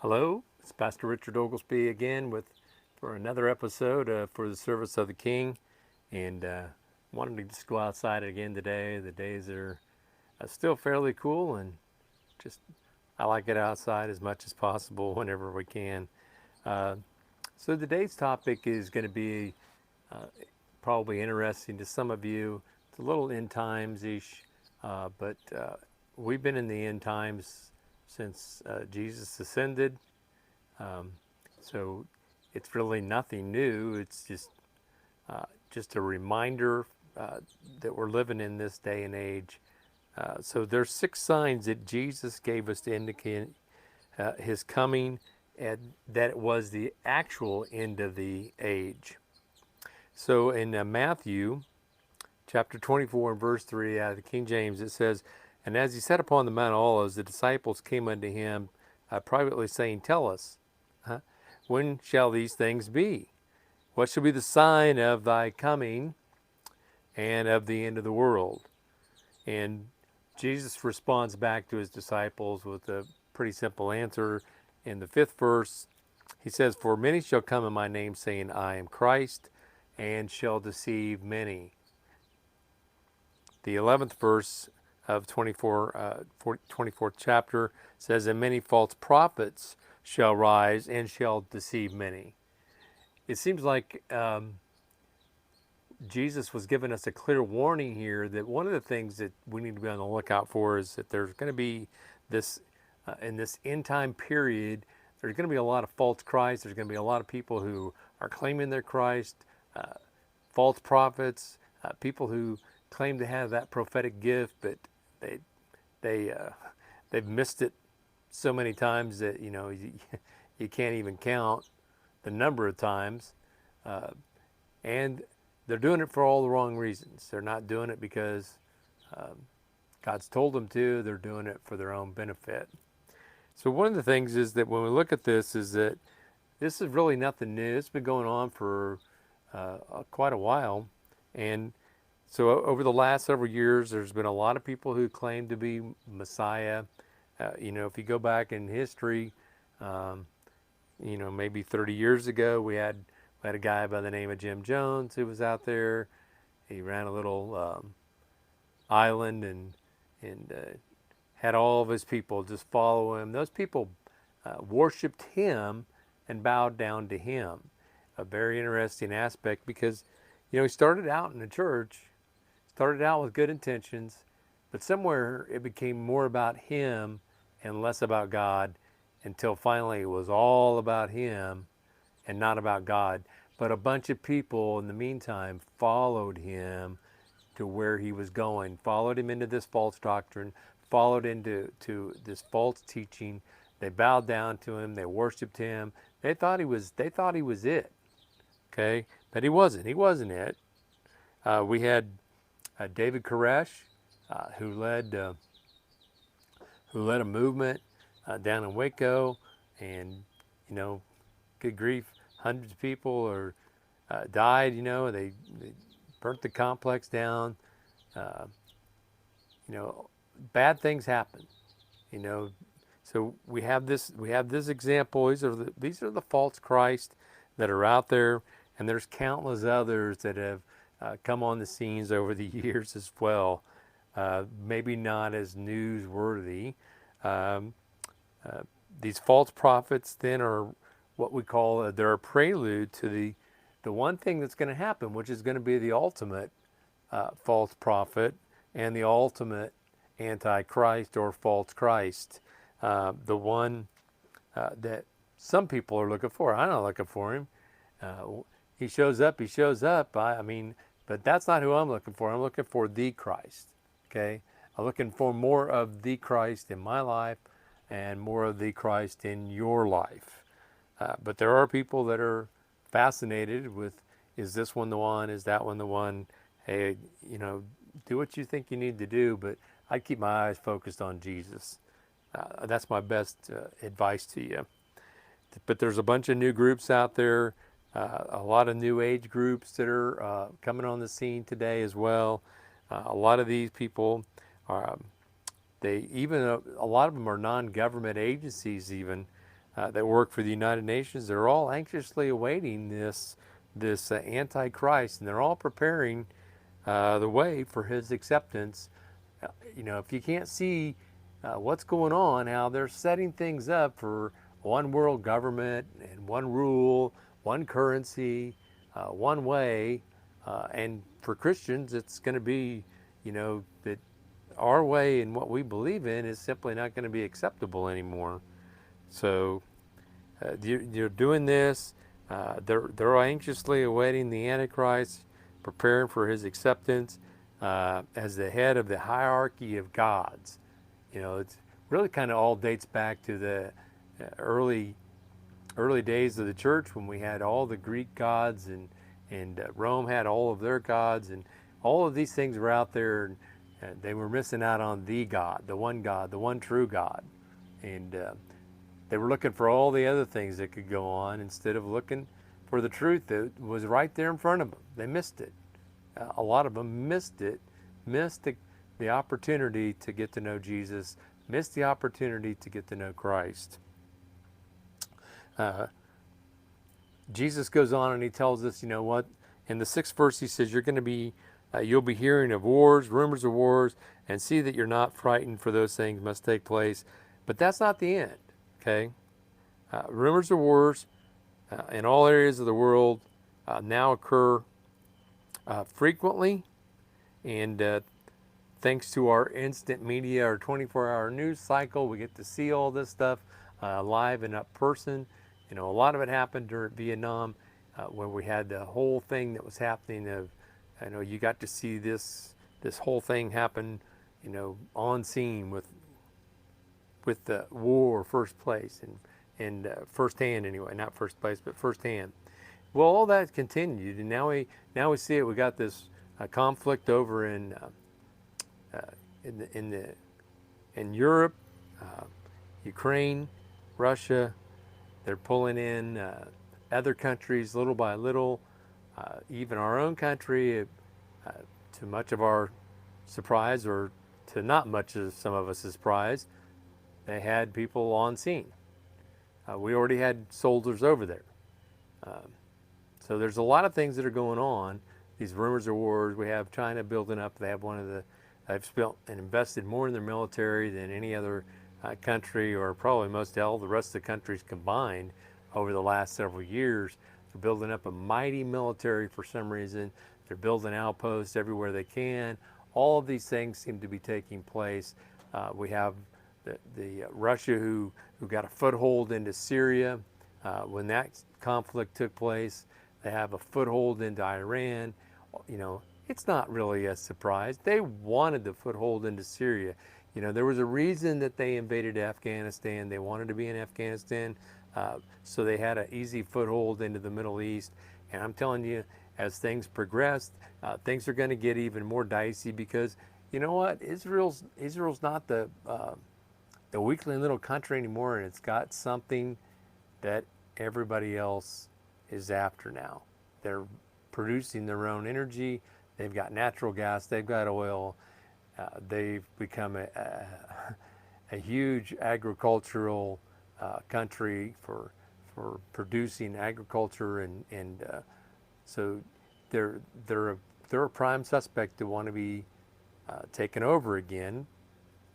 Hello, it's Pastor Richard Oglesby again for another episode for the service of the King, and wanted to just go outside again today. The days are still fairly cool, and just I like it outside as much as possible whenever we can. Uh, so today's topic is going to be uh, probably interesting to some of you. It's a little end times ish, but we've been in the end times since Jesus ascended. Um, so it's really nothing new. It's just a reminder uh, that we're living in this day and age. So there's six signs that Jesus gave us to indicate his coming, and that it was the actual end of the age. So in Matthew chapter 24 and verse 3 out of the King James, it says, "And as he sat upon the Mount of Olives, the disciples came unto him privately, saying, Tell us, when shall these things be? What shall be the sign of thy coming and of the end of the world?" And Jesus responds back to his disciples with a pretty simple answer. In the fifth verse, he says, "For many shall come in my name, saying, I am Christ, and shall deceive many." The 11th verse of 24th chapter says, "And many false prophets shall rise and shall deceive many." It seems like Jesus was giving us a clear warning here that one of the things that we need to be on the lookout for is that there's going to be this, in this end time period, there's going to be a lot of false Christ. There's going to be a lot of people who are claiming they're Christ, uh, false prophets, people who claim to have that prophetic gift, but they they uh, they've missed it so many times that you can't even count the number of times. Uh, and they're doing it for all the wrong reasons. They're not doing it because um, God's told them to. They're doing it for their own benefit. So one of the things is that when we look at this, is that this is really nothing new. It's been going on for quite a while, and so over the last several years, there's been a lot of people who claim to be Messiah. If you go back in history, um, maybe 30 years ago, we had a guy by the name of Jim Jones who was out there. He ran a little island and had all of his people just follow him. Those people worshipped him and bowed down to him. A very interesting aspect because, he started out in the church, started out with good intentions, but somewhere it became more about him and less about God until finally it was all about him and not about God. But a bunch of people in the meantime followed him to where he was going, followed him into this false doctrine, followed into this false teaching. They bowed down to him, they worshiped him. They thought he was it. Okay? But he wasn't. He wasn't it. We had David Koresh, who led a movement down in Waco, and you know, good grief, hundreds of people died. They burnt the complex down. Uh, you know, Bad things happen. You know, so we have this example. These are the false Christ that are out there, and there's countless others that have come on the scenes over the years as well. Maybe not as newsworthy. Um, uh, these false prophets then are what we call they're a prelude to the one thing that's going to happen, which is going to be the ultimate false prophet and the ultimate antichrist or false Christ, the one that some people are looking for. I'm not looking for him. He shows up. He shows up. I mean, but that's not who I'm looking for. I'm looking for the Christ. Okay, I'm looking for more of the Christ in my life and more of the Christ in your life. But there are people that are fascinated with, is this one the one? Is that one the one? Hey, do what you think you need to do, but I keep my eyes focused on Jesus. That's my best advice to you. But there's a bunch of new groups out there, a lot of new age groups that are coming on the scene today as well. A lot of these people are, they even, a lot of them are non-government agencies even, that work for the United Nations, they're all anxiously awaiting this Antichrist, and they're all preparing the way for his acceptance. If you can't see what's going on, how they're setting things up for one world government and one rule, one currency, one way, and for Christians, it's going to be, that our way and what we believe in is simply not going to be acceptable anymore. So you're doing this. They're anxiously awaiting the Antichrist, preparing for his acceptance as the head of the hierarchy of gods. It's really kind of all dates back to the early days of the church when we had all the Greek gods, and Rome had all of their gods, and all of these things were out there, and they were missing out on the God, the one true God, and they were looking for all the other things that could go on instead of looking for the truth that was right there in front of them. They missed it. A lot of them missed it, missed the opportunity to get to know Jesus, missed the opportunity to get to know Christ. Jesus goes on and he tells us, what? In the 6th verse, he says, you'll be hearing of wars, rumors of wars, and see that you're not frightened, for those things must take place. But that's not the end, okay? Rumors of wars in all areas of the world now occur frequently, and thanks to our instant media, our 24-hour news cycle, we get to see all this stuff live and up person. A lot of it happened during Vietnam, when we had the whole thing that was happening. You got to see this whole thing happen, on scene with the war first place and firsthand anyway, not first place, but firsthand. Well, all that continued, and now we see it. We got this conflict over in Europe, Ukraine, Russia. They're pulling in other countries little by little, even our own country, to much of our surprise, or to not much of some of us' surprise. They had people on scene. We already had soldiers over there. So there's a lot of things that are going on. These rumors of wars. We have China building up. They've spent and invested more in their military than any other country, or probably all the rest of the countries combined over the last several years. They're building up a mighty military for some reason. They're building outposts everywhere they can. All of these things seem to be taking place. We have the Russia who got a foothold into Syria when that conflict took place. They have a foothold into Iran. It's not really a surprise. They wanted the foothold into Syria. There was a reason that they invaded Afghanistan. They wanted to be in Afghanistan, so they had an easy foothold into the Middle East. And I'm telling you, as things progressed, things are going to get even more dicey, because you know what? Israel's not the weakling little country anymore, and it's got something that everybody else is after now. They're producing their own energy. They've got natural gas. They've got oil. They've become a huge agricultural country for producing agriculture, and so they're a prime suspect to want to be taken over again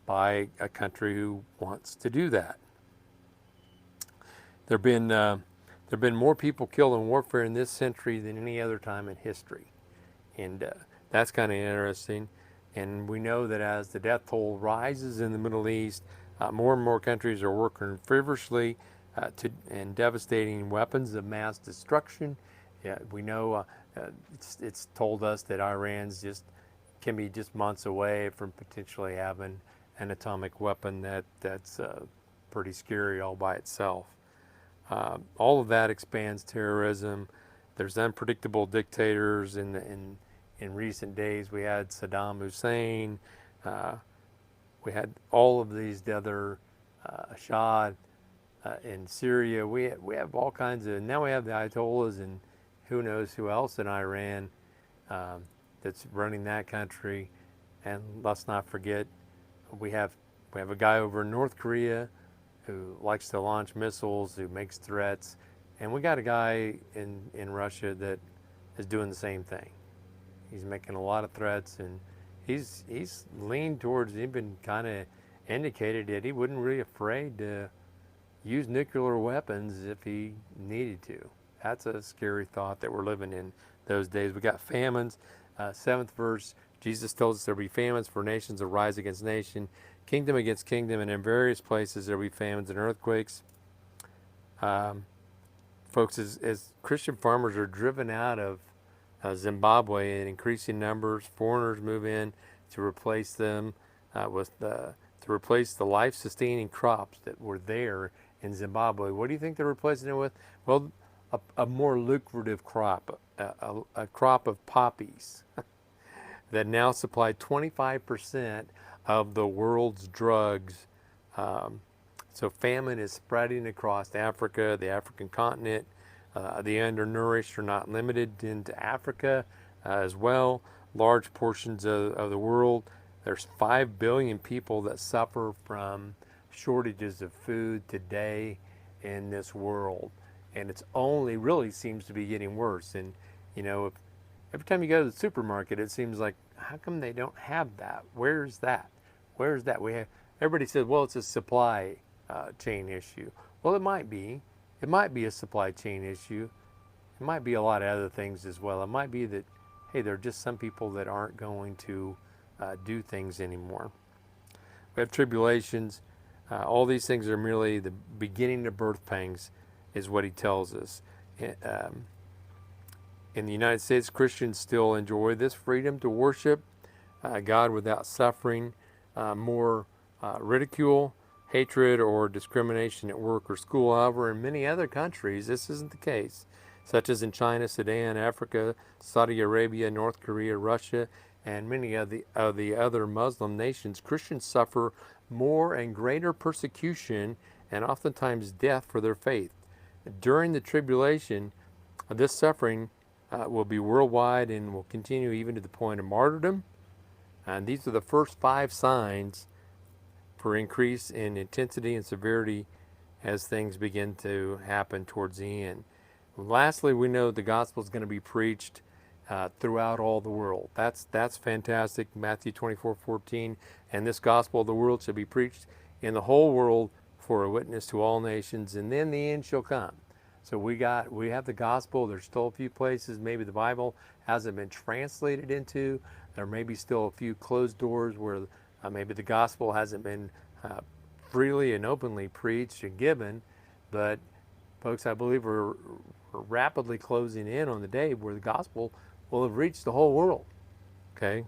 by a country who wants to do that. There've been more people killed in warfare in this century than any other time in history, and that's kind of interesting. And we know that as the death toll rises in the Middle East, more and more countries are working feverishly and devastating weapons of mass destruction. Yeah, we know it's told us that Iran's can be just months away from potentially having an atomic weapon. That's pretty scary all by itself. All of that expands terrorism. There's unpredictable dictators in recent days. We had Saddam Hussein. We had all of these other Assad in Syria. We have all kinds of. Now we have the Ayatollahs, and who knows who else in Iran that's running that country. And let's not forget, we have a guy over in North Korea who likes to launch missiles, who makes threats, and we got a guy in Russia that is doing the same thing. He's making a lot of threats, and he's leaned towards, he's been kind of indicated that he wouldn't really afraid to use nuclear weapons if he needed to. That's a scary thought that we're living in those days. We got famines. Seventh verse, Jesus told us there will be famines, for nations will rise against nation, kingdom against kingdom, and in various places there will be famines and earthquakes. Folks, as Christian farmers are driven out of Zimbabwe in increasing numbers, foreigners move in to replace them to replace the life-sustaining crops that were there in Zimbabwe. What do you think they're replacing it with? Well, a more lucrative crop, a crop of poppies that now supply 25% of the world's drugs. So famine is spreading across Africa, the African continent. The undernourished are not limited into Africa as well. Large portions of the world. There's 5 billion people that suffer from shortages of food today in this world. And it's only really seems to be getting worse. And, you know, every time you go to the supermarket, it seems like, how come they don't have that? Where's that? Where's that? Everybody says, well, it's a supply chain issue. Well, it might be. It might be a supply chain issue. It might be a lot of other things as well. It might be that, hey, there are just some people that aren't going to do things anymore. We have tribulations. All these things are merely the beginning of birth pangs, is what he tells us. In the United States, Christians still enjoy this freedom to worship God without suffering more ridicule, hatred, or discrimination at work or school. However, in many other countries, this isn't the case, such as in China, Sudan, Africa, Saudi Arabia, North Korea, Russia, and many of the other Muslim nations. Christians suffer more and greater persecution and oftentimes death for their faith. During the tribulation, this suffering will be worldwide and will continue even to the point of martyrdom. And these are the first 5 signs for increase in intensity and severity as things begin to happen towards the end. Lastly, we know the gospel is going to be preached throughout all the world. That's fantastic. Matthew 24:14, and this gospel of the world shall be preached in the whole world for a witness to all nations, and then the end shall come. So we have the gospel. There's still a few places maybe the Bible hasn't been translated into. There may be still a few closed doors where maybe the gospel hasn't been freely and openly preached and given. But folks, I believe we're rapidly closing in on the day where the gospel will have reached the whole world. Okay,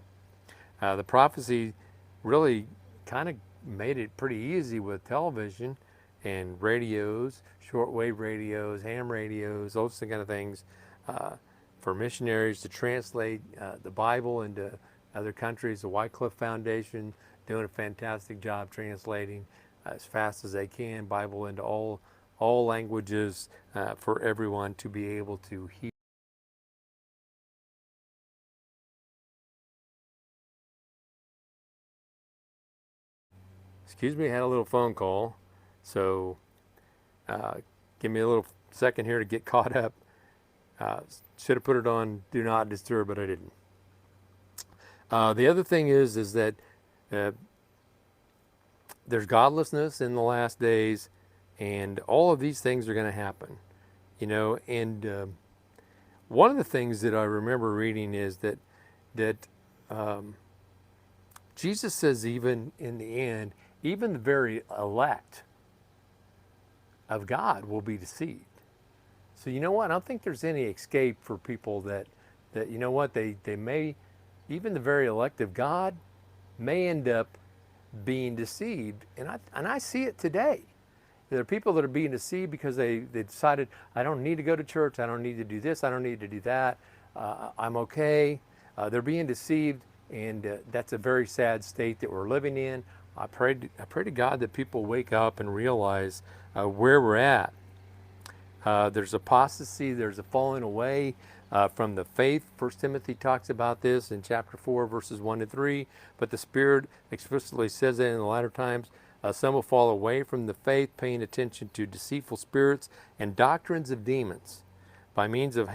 the prophecy really kind of made it pretty easy with television and radios, shortwave radios, ham radios, those kind of things, for missionaries to translate the Bible into other countries. The Wycliffe Foundation doing a fantastic job translating as fast as they can Bible into all languages for everyone to be able to hear. Excuse me, I had a little phone call, so give me a little second here to get caught up. Should have put it on Do Not Disturb, but I didn't. The other thing is that there's godlessness in the last days, and all of these things are going to happen, you know. And one of the things that I remember reading is that Jesus says, even in the end, even the very elect of God will be deceived. So you know what? I don't think there's any escape for people that you know what, they may, even the very elect of God may end up being deceived. And I see it today. There are people that are being deceived because they decided, I don't need to go to church, I don't need to do this, I don't need to do that, I'm okay. They're being deceived, and that's a very sad state that we're living in. I pray to God that people wake up and realize where we're at. There's apostasy, there's a falling away from the faith. 1 Timothy talks about this in chapter 4, verses 1 to 3. But the Spirit explicitly says that in the latter times Some will fall away from the faith, paying attention to deceitful spirits and doctrines of demons by means of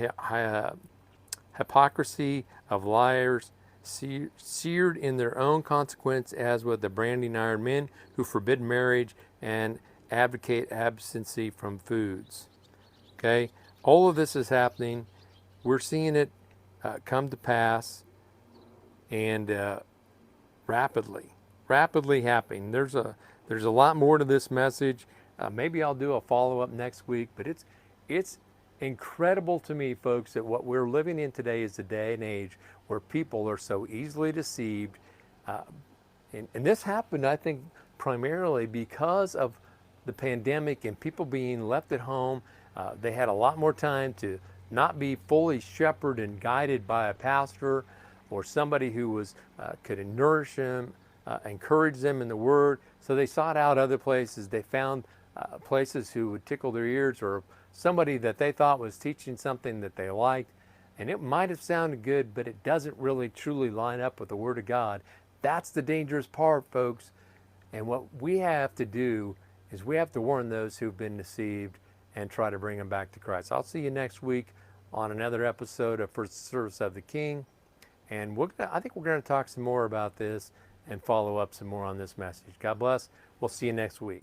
hypocrisy of liars, seared in their own consequence, as with the branding iron, men who forbid marriage and advocate abstinency from foods. Okay, all of this is happening. We're seeing it come to pass, and rapidly happening. There's a lot more to this message. Maybe I'll do a follow-up next week, but it's incredible to me, folks, that what we're living in today is a day and age where people are so easily deceived. And this happened, I think, primarily because of the pandemic and people being left at home. They had a lot more time to not be fully shepherded and guided by a pastor or somebody who was could nourish them, encourage them in the Word. So they sought out other places. They found places who would tickle their ears, or somebody that they thought was teaching something that they liked. And it might have sounded good, but it doesn't really truly line up with the Word of God. That's the dangerous part, folks. And what we have to do is we have to warn those who've been deceived and try to bring them back to Christ. I'll see you next week on another episode of First Service of the King. And I think we're going to talk some more about this and follow up some more on this message. God bless. We'll see you next week.